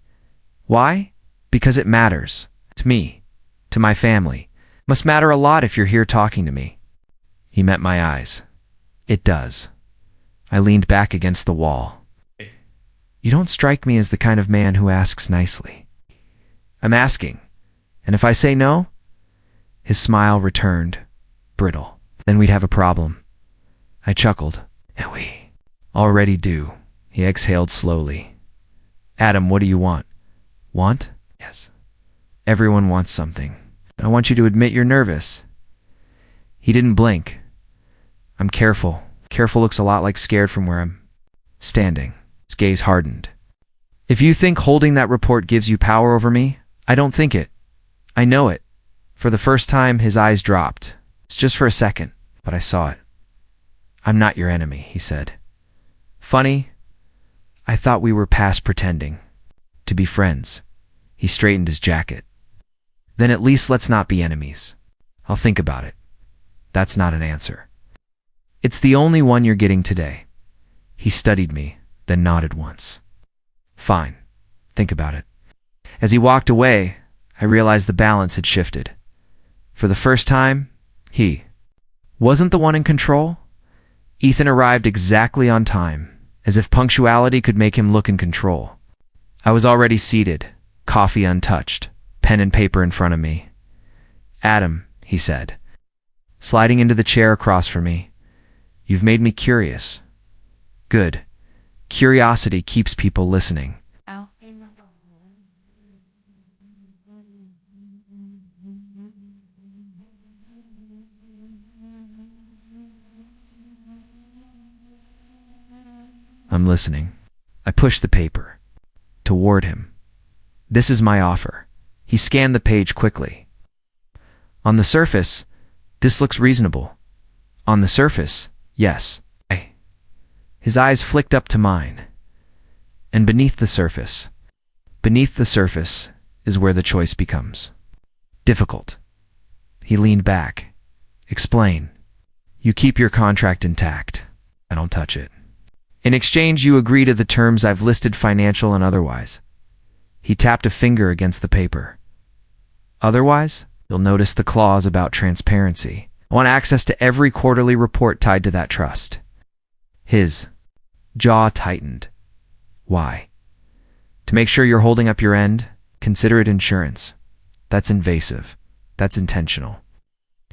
Why? Because it matters. To me. To my family. Must matter a lot if you're here talking to me. He met my eyes. It does. I leaned back against the wall. You don't strike me as the kind of man who asks nicely. I'm asking, and if I say no? His smile returned, brittle. Then we'd have a problem. I chuckled. And we already do. He exhaled slowly. Adam, what do you want? Want? Yes. Everyone wants something. I want you to admit you're nervous. He didn't blink. I'm careful. Careful looks a lot like scared from where I'm standing. His gaze hardened. If you think holding that report gives you power over me, I don't think it. I know it. For the first time, his eyes dropped. It's just for a second, but I saw it. I'm not your enemy, he said. Funny. I thought we were past pretending. To be friends. He straightened his jacket. Then at least let's not be enemies. I'll think about it. That's not an answer. It's the only one you're getting today. He studied me, then nodded once. Fine. Think about it. As he walked away, I realized the balance had shifted. For the first time, he wasn't the one in control. Ethan arrived exactly on time, as if punctuality could make him look in control. I was already seated, coffee untouched, pen and paper in front of me. Adam, he said, sliding into the chair across from me, you've made me curious. Good. Curiosity keeps people listening. I'm listening. I pushed the paper toward him. This is my offer. He scanned the page quickly. On the surface, this looks reasonable. On the surface, yes. His eyes flicked up to mine. And beneath the surface is where the choice becomes difficult. He leaned back. Explain. You keep your contract intact. I don't touch it. In exchange, you agree to the terms I've listed, financial and otherwise. He tapped a finger against the paper. Otherwise, you'll notice the clause about transparency. I want access to every quarterly report tied to that trust. His jaw tightened. Why? To make sure you're holding up your end, consider it insurance. That's invasive. That's intentional.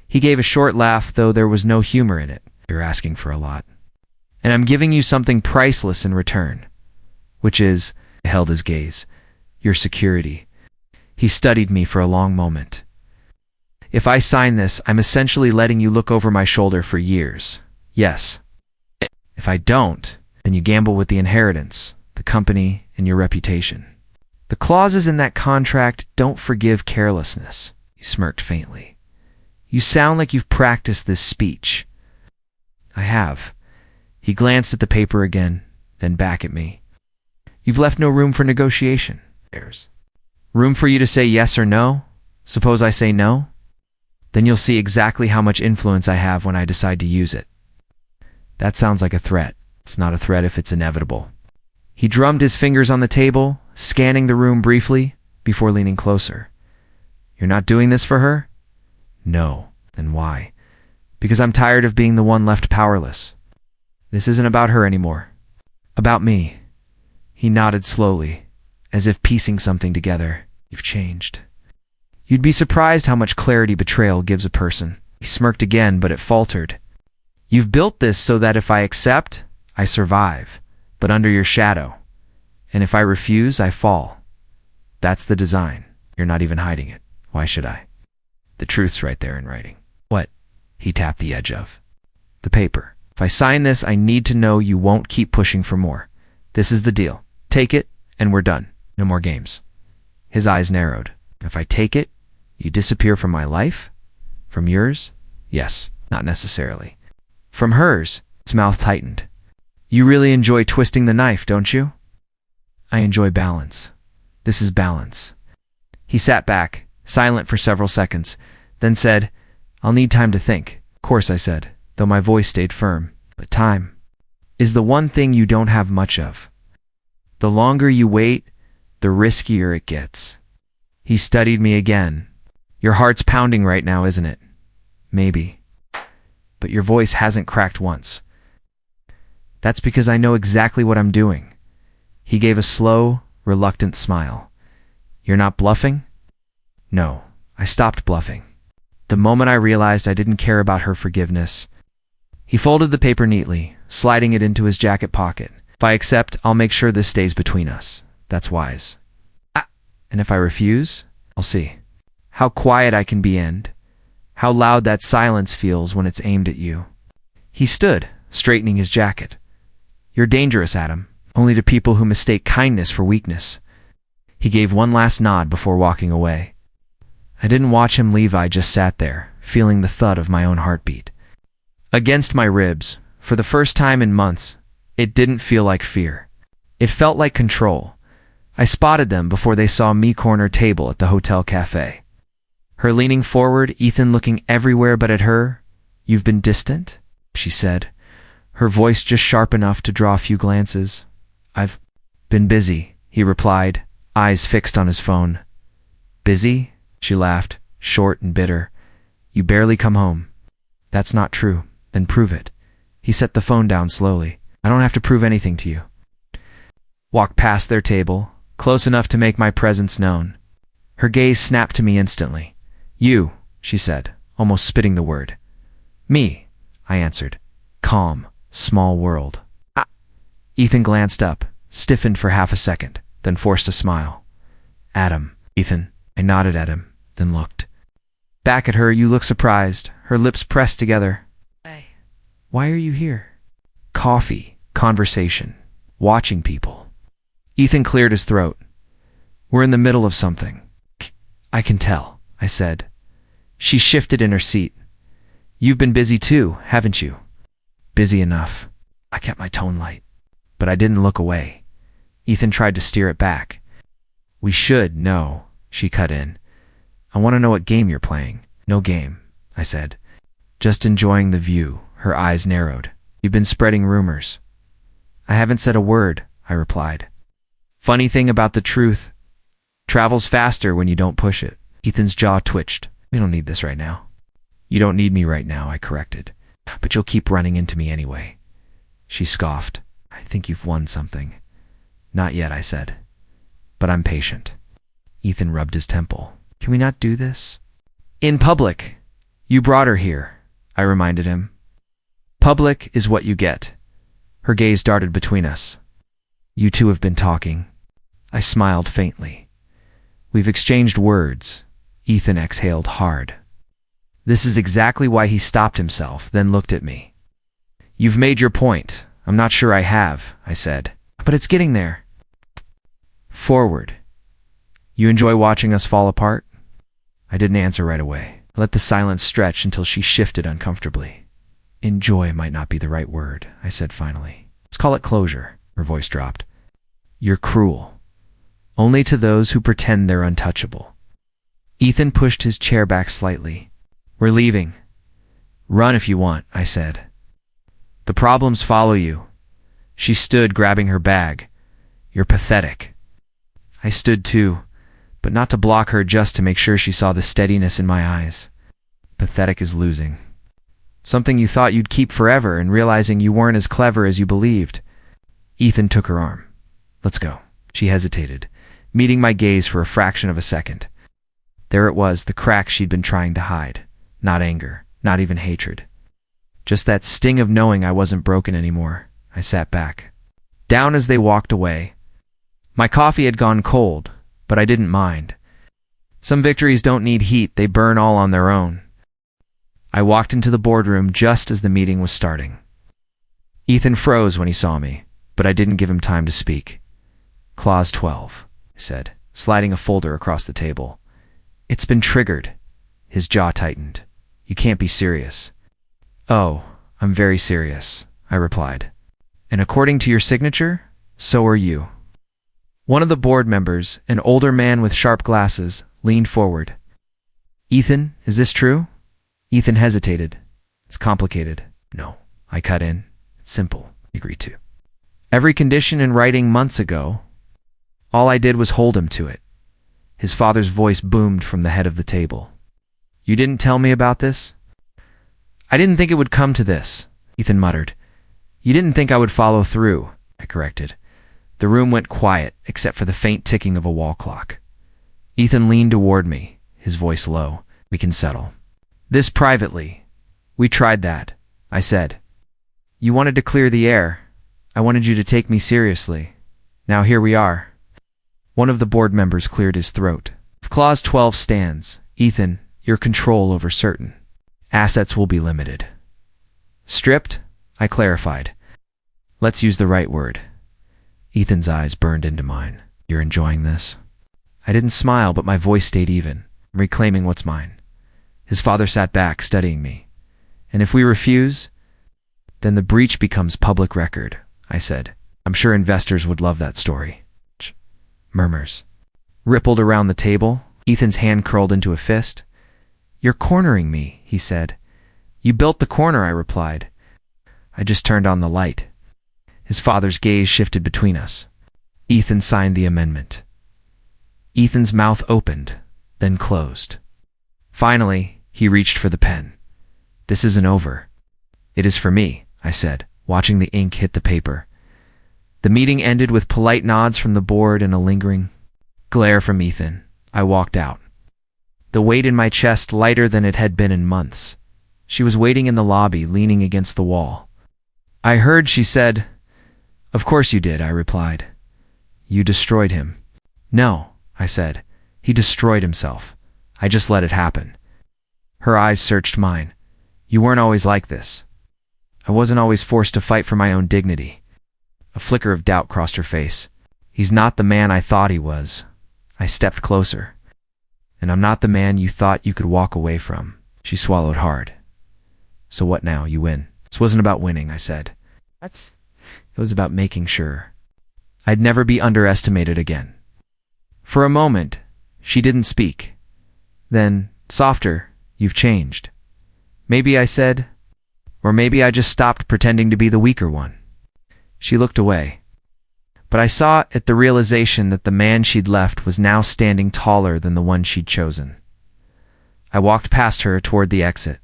He gave a short laugh, though there was no humor in it. You're asking for a lot. And I'm giving you something priceless in return, which is, I held his gaze, your security. He studied me for a long moment. If I sign this, I'm essentially letting you look over my shoulder for years. Yes. If I don't, then you gamble with the inheritance, the company, and your reputation. The clauses in that contract don't forgive carelessness. He smirked faintly. You sound like you've practiced this speech. I have. He glanced at the paper again, then back at me. You've left no room for negotiation. There's room for you to say yes or no? Suppose I say no? Then you'll see exactly how much influence I have when I decide to use it. That sounds like a threat. It's not a threat if it's inevitable. He drummed his fingers on the table, scanning the room briefly, before leaning closer. You're not doing this for her? No. Then why? Because I'm tired of being the one left powerless. This isn't about her anymore. About me. He nodded slowly, as if piecing something together. You've changed. You'd be surprised how much clarity betrayal gives a person. He smirked again, but it faltered. You've built this so that if I accept, I survive, but under your shadow. And if I refuse, I fall. That's the design. You're not even hiding it. Why should I? The truth's right there in writing. What? He tapped the edge of the paper. If I sign this, I need to know you won't keep pushing for more. This is the deal. Take it, and we're done. No more games. His eyes narrowed. If I take it, you disappear from my life? From yours? Yes, not necessarily. From hers? His mouth tightened. You really enjoy twisting the knife, don't you? I enjoy balance. This is balance. He sat back, silent for several seconds, then said, I'll need time to think. Of course, I said, though my voice stayed firm. But time is the one thing you don't have much of. The longer you wait, the riskier it gets. He studied me again. Your heart's pounding right now, isn't it? Maybe. But your voice hasn't cracked once. That's because I know exactly what I'm doing. He gave a slow, reluctant smile. You're not bluffing? No, I stopped bluffing. The moment I realized I didn't care about her forgiveness. He folded the paper neatly, sliding it into his jacket pocket. If I accept, I'll make sure this stays between us. That's wise. And if I refuse, I'll see how quiet I can be and how loud that silence feels when it's aimed at you. He stood, straightening his jacket. You're dangerous, Adam, only to people who mistake kindness for weakness. He gave one last nod before walking away. I didn't watch him leave. I just sat there, feeling the thud of my own heartbeat against my ribs. For the first time in months, it didn't feel like fear. It felt like control. I spotted them before they saw me corner table at the hotel cafe. Her leaning forward, Ethan looking everywhere but at her. You've been distant? She said, her voice just sharp enough to draw a few glances. I've been busy, he replied, eyes fixed on his phone. Busy? She laughed, short and bitter. You barely come home. That's not true. Then prove it. He set the phone down slowly. I don't have to prove anything to you. Walked past their table, close enough to make my presence known. Her gaze snapped to me instantly. You, she said, almost spitting the word. Me, I answered. Calm, small world. Ethan glanced up, stiffened for half a second, then forced a smile. Adam, Ethan. I nodded at him, then looked back at her. You look surprised, her lips pressed together. Why are you here? Coffee, conversation, watching people. Ethan cleared his throat. We're in the middle of something. I can tell, I said. She shifted in her seat. You've been busy too, haven't you? Busy enough. I kept my tone light, but I didn't look away. Ethan tried to steer it back. We should know, she cut in. I want to know what game you're playing. No game, I said. Just enjoying the view. Her eyes narrowed. You've been spreading rumors. I haven't said a word, I replied. Funny thing about the truth. Travels faster when you don't push it. Ethan's jaw twitched. We don't need this right now. You don't need me right now, I corrected. But you'll keep running into me anyway. She scoffed. I think you've won something. Not yet, I said. But I'm patient. Ethan rubbed his temple. Can we not do this? In public. You brought her here, I reminded him. Public is what you get. Her gaze darted between us. You two have been talking. I smiled faintly. We've exchanged words. Ethan exhaled hard. This is exactly why he stopped himself, then looked at me. You've made your point. I'm not sure I have, I said. But it's getting there. Forward. You enjoy watching us fall apart? I didn't answer right away. I let the silence stretch until she shifted uncomfortably. Enjoy might not be the right word, I said finally. Let's call it closure. Her voice dropped. You're cruel. Only to those who pretend they're untouchable. Ethan pushed his chair back slightly. We're leaving. Run if you want, I said. The problems follow you. She stood, grabbing her bag. You're pathetic. I stood too, but not to block her, just to make sure she saw the steadiness in my eyes. Pathetic is losing. Something you thought you'd keep forever, and realizing you weren't as clever as you believed. Ethan took her arm. Let's go. She hesitated, meeting my gaze for a fraction of a second. There it was, the crack she'd been trying to hide. Not anger, not even hatred. Just that sting of knowing I wasn't broken anymore. I sat back. Down as they walked away. My coffee had gone cold, but I didn't mind. Some victories don't need heat, they burn all on their own. I walked into the boardroom just as the meeting was starting. Ethan froze when he saw me, but I didn't give him time to speak. Clause 12, he said, sliding a folder across the table. It's been triggered. His jaw tightened. You can't be serious. Oh, I'm very serious, I replied. And according to your signature, so are you. One of the board members, an older man with sharp glasses, leaned forward. Ethan, is this true? Ethan hesitated. It's complicated. No, I cut in. It's simple, he agreed to. Every condition in writing months ago. All I did was hold him to it. His father's voice boomed from the head of the table. You didn't tell me about this? I didn't think it would come to this, Ethan muttered. You didn't think I would follow through, I corrected. The room went quiet, except for the faint ticking of a wall clock. Ethan leaned toward me, his voice low. We can settle. This privately. We tried that, I said. You wanted to clear the air. I wanted you to take me seriously. Now here we are. One of the board members cleared his throat. If Clause 12 stands, Ethan, your control over certain assets will be limited. Stripped? I clarified. Let's use the right word. Ethan's eyes burned into mine. You're enjoying this? I didn't smile, but my voice stayed even, reclaiming what's mine. His father sat back, studying me. And if we refuse, then the breach becomes public record, I said. I'm sure investors would love that story. Murmurs rippled around the table. Ethan's hand curled into a fist. You're cornering me, he said. You built the corner, I replied. I just turned on the light. His father's gaze shifted between us. Ethan signed the amendment. Ethan's mouth opened, then closed. Finally, he reached for the pen. This isn't over. It is for me, I said, watching the ink hit the paper. The meeting ended with polite nods from the board and a lingering glare from Ethan. I walked out. The weight in my chest lighter than it had been in months. She was waiting in the lobby, leaning against the wall. I heard, she said. Of course you did, I replied. You destroyed him. No, I said. He destroyed himself. I just let it happen. Her eyes searched mine. You weren't always like this. I wasn't always forced to fight for my own dignity. A flicker of doubt crossed her face. He's not the man I thought he was. I stepped closer. And I'm not the man you thought you could walk away from. She swallowed hard. So what now? You win. This wasn't about winning, I said. What? It was about making sure I'd never be underestimated again. For a moment, she didn't speak. Then, softer, you've changed. Maybe, I said. Or maybe I just stopped pretending to be the weaker one. She looked away. But I saw at the realization that the man she'd left was now standing taller than the one she'd chosen. I walked past her toward the exit.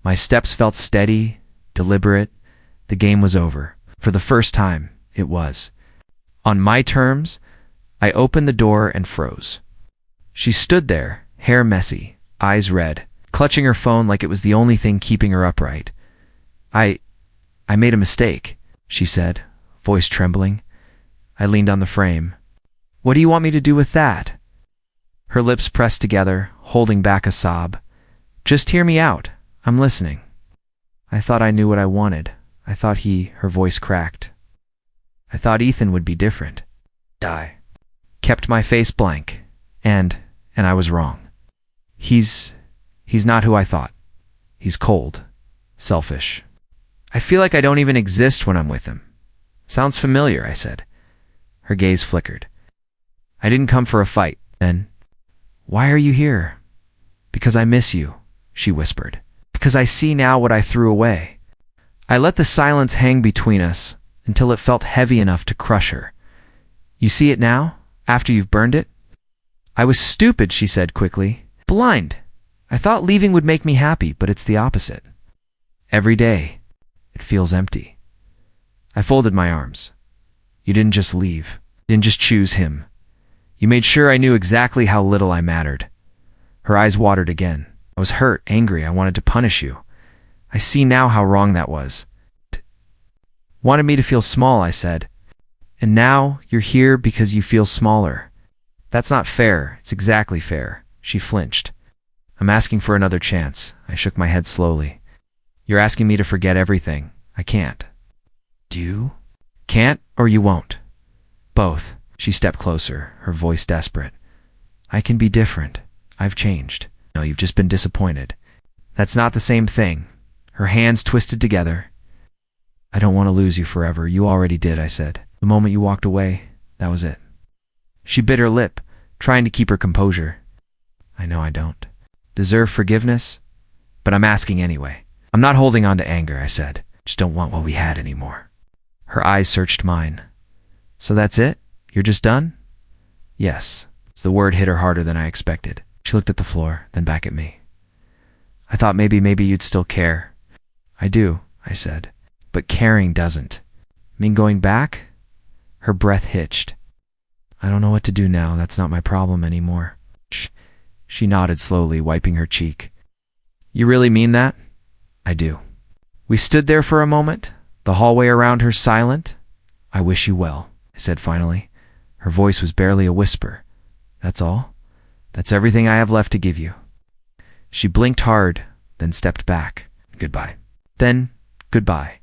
My steps felt steady, deliberate. The game was over. For the first time, it was. On my terms, I opened the door and froze. She stood there, hair messy, eyes red, clutching her phone like it was the only thing keeping her upright. I made a mistake, she said, voice trembling. I leaned on the frame. What do you want me to do with that? Her lips pressed together, holding back a sob. Just hear me out. I'm listening. I thought I knew what I wanted. I thought her voice cracked. I thought Ethan would be different. I kept my face blank, and I was wrong. He's not who I thought. He's cold, selfish. I feel like I don't even exist when I'm with him. Sounds familiar, I said. Her gaze flickered. I didn't come for a fight, then. Why are you here? Because I miss you, she whispered. Because I see now what I threw away. I let the silence hang between us until it felt heavy enough to crush her. You see it now, after you've burned it? I was stupid, she said quickly. Blind. I thought leaving would make me happy, but it's the opposite. Every day, it feels empty. I folded my arms. You didn't just leave. You didn't just choose him. You made sure I knew exactly how little I mattered. Her eyes watered again. I was hurt, angry. I wanted to punish you. I see now how wrong that was. Wanted me to feel small, I said. And now you're here because you feel smaller. That's not fair. It's exactly fair. She flinched. I'm asking for another chance. I shook my head slowly. You're asking me to forget everything. I can't. Do you? Can't or you won't. Both. She stepped closer, her voice desperate. I can be different. I've changed. No, you've just been disappointed. That's not the same thing. Her hands twisted together. I don't want to lose you forever. You already did, I said. The moment you walked away, that was it. She bit her lip, trying to keep her composure. I know I don't deserve forgiveness, but I'm asking anyway. I'm not holding on to anger, I said. Just don't want what we had anymore. Her eyes searched mine. So that's it? You're just done? Yes. The word hit her harder than I expected. She looked at the floor, then back at me. I thought maybe you'd still care. I do, I said. But caring doesn't. Mean going back? Her breath hitched. I don't know what to do now. That's not my problem anymore. She nodded slowly, wiping her cheek. You really mean that? I do. We stood there for a moment, the hallway around her silent. I wish you well, I said finally. Her voice was barely a whisper. That's all? That's everything I have left to give you. She blinked hard, then stepped back. Goodbye. Then, goodbye.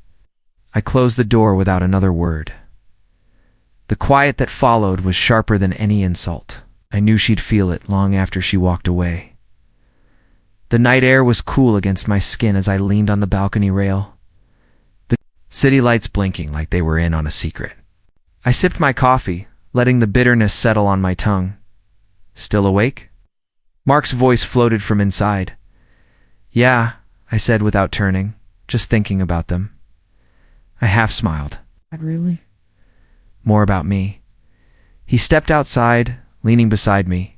I closed the door without another word. The quiet that followed was sharper than any insult. I knew she'd feel it long after she walked away. The night air was cool against my skin as I leaned on the balcony rail, the city lights blinking like they were in on a secret. I sipped my coffee, letting the bitterness settle on my tongue. Still awake? Mark's voice floated from inside. Yeah, I said without turning, just thinking about them. I half smiled. Really? More about me. He stepped outside, leaning beside me.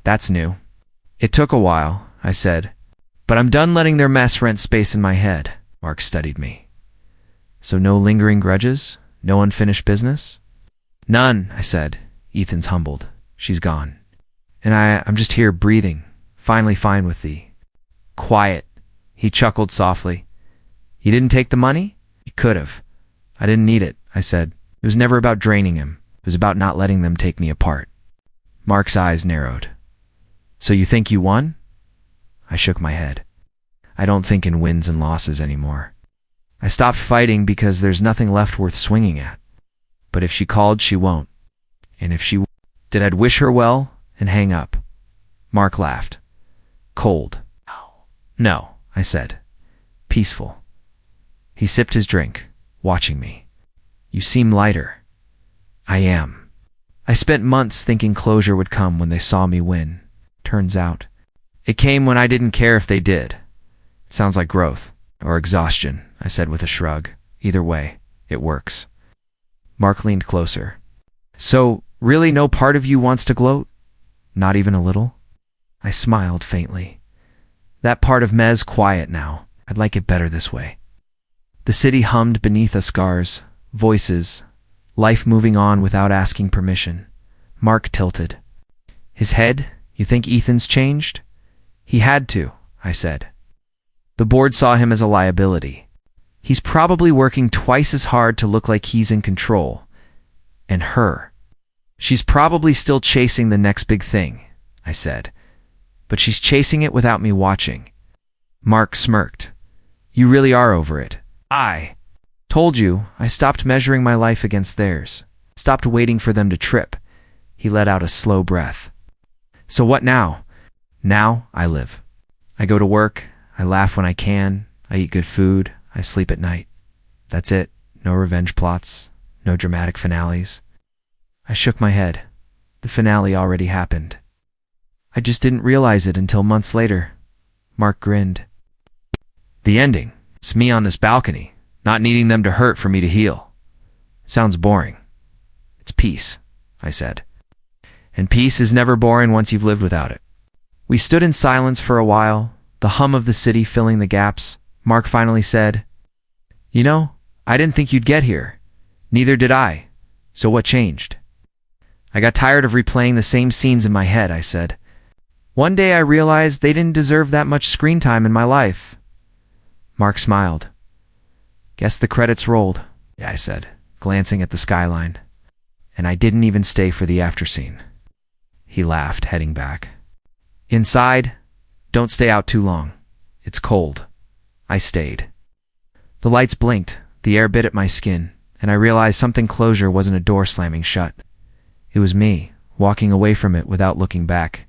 That's new. It took a while, I said, but I'm done letting their mess rent space in my head. Mark studied me. So no lingering grudges? No unfinished business? None, I said. Ethan's humbled. She's gone. And I'm just here breathing, finally fine with thee. Quiet. He chuckled softly. You didn't take the money? You could have. I didn't need it, I said. It was never about draining him. It was about not letting them take me apart. Mark's eyes narrowed. So you think you won? I shook my head. I don't think in wins and losses anymore. I stopped fighting because there's nothing left worth swinging at. But if she called, she won't. And if she did, I'd wish her well and hang up. Mark laughed. Cold. No, I said. Peaceful. He sipped his drink, watching me. You seem lighter. I am. I spent months thinking closure would come when they saw me win. Turns out, it came when I didn't care if they did. It sounds like growth, or exhaustion, I said with a shrug. Either way, it works. Mark leaned closer. So, really no part of you wants to gloat? Not even a little? I smiled faintly. That part of me's quiet now. I'd like it better this way. The city hummed beneath us scars, voices, life moving on without asking permission. Mark tilted. His head? You think Ethan's changed? He had to, I said. The board saw him as a liability. He's probably working twice as hard to look like he's in control. And her. She's probably still chasing the next big thing, I said. But she's chasing it without me watching. Mark smirked. You really are over it. I told you I stopped measuring my life against theirs. Stopped waiting for them to trip. He let out a slow breath. So what now? Now I live. I go to work. I laugh when I can. I eat good food. I sleep at night. That's it. No revenge plots. No dramatic finales. I shook my head. The finale already happened. I just didn't realize it until months later. Mark grinned. The ending. It's me on this balcony, not needing them to hurt for me to heal. Sounds boring. It's peace, I said. And peace is never boring once you've lived without it. We stood in silence for a while, the hum of the city filling the gaps. Mark finally said, "You know, I didn't think you'd get here. Neither did I. So what changed?" I got tired of replaying the same scenes in my head, I said. One day I realized they didn't deserve that much screen time in my life. Mark smiled. Guess the credits rolled, I said, glancing at the skyline. And I didn't even stay for the after scene. He laughed, heading back. Inside, don't stay out too long. It's cold. I stayed. The lights blinked, the air bit at my skin, and I realized something closure wasn't a door slamming shut. It was me, walking away from it without looking back.